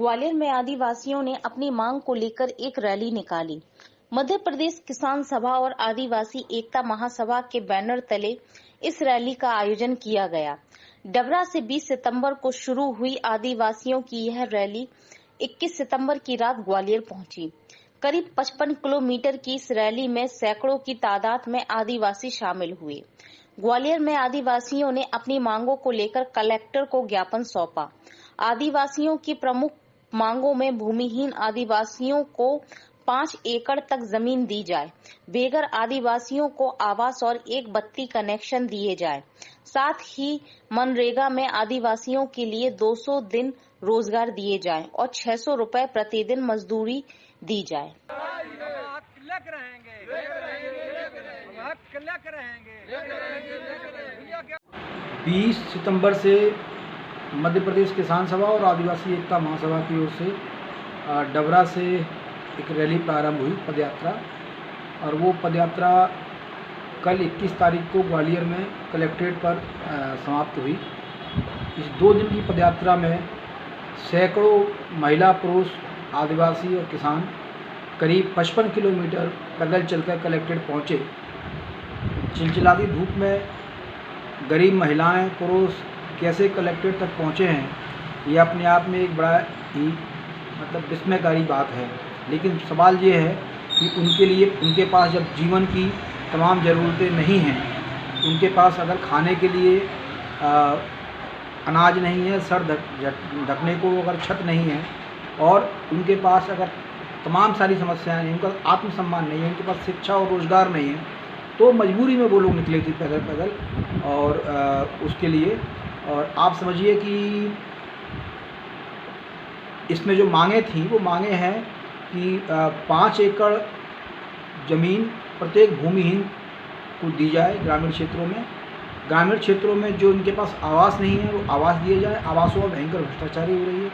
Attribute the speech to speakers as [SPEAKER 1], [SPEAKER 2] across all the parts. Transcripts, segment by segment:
[SPEAKER 1] ग्वालियर में आदिवासियों ने अपनी मांग को लेकर एक रैली निकाली। मध्य प्रदेश किसान सभा और आदिवासी एकता महासभा के बैनर तले इस रैली का आयोजन किया गया। डबरा से 20 सितंबर को शुरू हुई आदिवासियों की यह रैली 21 सितंबर की रात ग्वालियर पहुंची। करीब 55 किलोमीटर की इस रैली में सैकड़ों की तादाद में आदिवासी शामिल हुए। ग्वालियर में आदिवासियों ने अपनी मांगों को लेकर कलेक्टर को ज्ञापन सौंपा। आदिवासियों की प्रमुख मांगों में भूमिहीन आदिवासियों को 5 एकड़ तक जमीन दी जाए, बेघर आदिवासियों को आवास और एक बत्ती कनेक्शन दिए जाए, साथ ही मनरेगा में आदिवासियों के लिए 200 दिन रोजगार दिए जाए और 600 रुपए प्रतिदिन मजदूरी दी जाए।
[SPEAKER 2] 20 सितंबर से मध्य प्रदेश किसान सभा और आदिवासी एकता महासभा की ओर से डबरा से एक रैली प्रारंभ हुई, पदयात्रा, और वो पदयात्रा कल 21 तारीख को ग्वालियर में कलेक्ट्रेट पर समाप्त हुई। इस 2 दिन की पदयात्रा में सैकड़ों महिला, पुरुष, आदिवासी और किसान करीब 55 किलोमीटर पैदल चलकर कलेक्ट्रेट पहुँचे। चिलचिलाती धूप में गरीब महिलाएं, पुरुष कैसे कलेक्ट्रेट तक पहुँचे हैं, ये अपने आप में एक बड़ा ही विस्मयकारी बात है। लेकिन सवाल ये है कि उनके लिए, उनके पास जब जीवन की तमाम ज़रूरतें नहीं हैं, उनके पास अगर खाने के लिए अनाज नहीं है, सर ढकने को अगर छत नहीं है, और उनके पास अगर तमाम सारी समस्याएं हैं, उनका आत्मसम्मान नहीं है, उनके पास शिक्षा और रोज़गार नहीं है, तो मजबूरी में वो लोग निकले थे पैदल और उसके लिए। और आप समझिए कि इसमें जो मांगे थी वो मांगे हैं कि 5 एकड़ ज़मीन प्रत्येक भूमिहीन को दी जाए। ग्रामीण क्षेत्रों में जो इनके पास आवास नहीं है वो आवास दिए जाए। आवासों में भयंकर भ्रष्टाचारी हो रही है।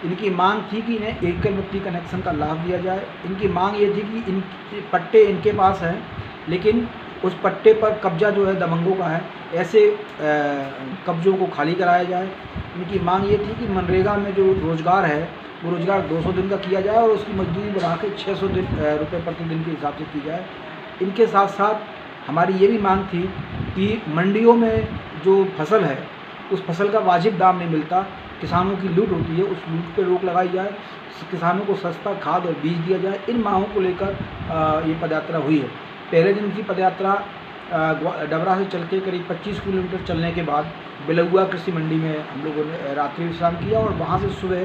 [SPEAKER 2] इनकी मांग थी कि इन्हें एकल बत्ती कनेक्शन का लाभ दिया जाए। इनकी मांग ये थी कि इन पट्टे इनके पास हैं, लेकिन उस पट्टे पर कब्जा जो है दबंगों का है, ऐसे कब्जों को खाली कराया जाए। इनकी मांग ये थी कि मनरेगा में जो रोज़गार है वो रोज़गार 200 दिन का किया जाए और उसकी मजदूरी बढ़ा के 600 रुपये प्रतिदिन के हिसाब से की जाए। इनके साथ साथ हमारी ये भी मांग थी कि मंडियों में जो फसल है उस फसल का वाजिब दाम नहीं मिलता, किसानों की लूट होती है, उस लूट पे रोक लगाई जाए, किसानों को सस्ता खाद और बीज दिया जाए। इन मांगों को लेकर ये पदयात्रा हुई है। पहले दिन की पदयात्रा डबरा से चल के करीब 25 किलोमीटर चलने के बाद बिलुआ कृषि मंडी में हम लोगों ने रात्रि विश्राम किया और वहाँ से सुबह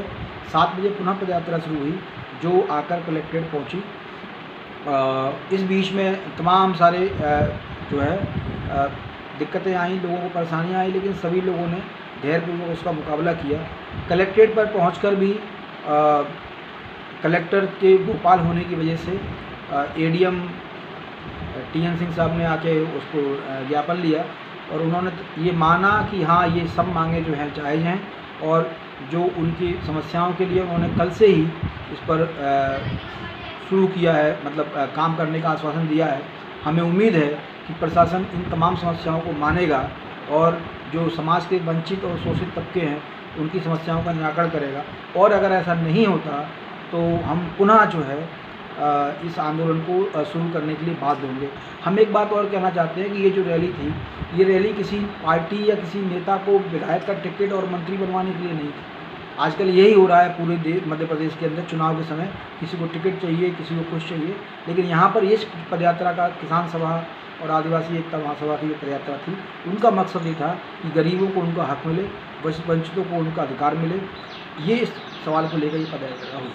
[SPEAKER 2] 7 बजे पुनः पदयात्रा शुरू हुई, जो आकर कलेक्ट्रेट पहुँची। इस बीच में तमाम सारे जो है दिक्कतें आई, लोगों को परेशानियाँ आई, लेकिन सभी लोगों ने धैर्यपूर्वक उसका मुकाबला किया। कलेक्ट्रेट पर पहुंचकर भी कलेक्टर के भोपाल होने की वजह से एडीएम टीएन सिंह साहब ने आके उसको ज्ञापन लिया और उन्होंने ये माना कि हाँ, ये सब मांगे जो हैं जायज़ हैं, और जो उनकी समस्याओं के लिए उन्होंने कल से ही इस पर शुरू किया है, काम करने का आश्वासन दिया है। हमें उम्मीद है कि प्रशासन इन तमाम समस्याओं को मानेगा और जो समाज के वंचित और शोषित तबके हैं उनकी समस्याओं का निराकरण करेगा। और अगर ऐसा नहीं होता तो हम पुनः जो है इस आंदोलन को शुरू करने के लिए बाध्य होंगे। हम एक बात और कहना चाहते हैं कि ये जो रैली थी, ये रैली किसी पार्टी या किसी नेता को विधायक का टिकट और मंत्री बनवाने के लिए नहीं थी। आजकल यही हो रहा है पूरे मध्य प्रदेश के अंदर। चुनाव के समय किसी को टिकट चाहिए, किसी को कुछ चाहिए, लेकिन यहाँ पर इस पदयात्रा का किसान सभा और आदिवासी एकता महासभा की जो पदयात्रा थी, उनका मकसद ये था कि गरीबों को उनका हक मिले, वंचितों को उनका अधिकार मिले। ये इस सवाल को लेकर ये पदयात्रा हुई।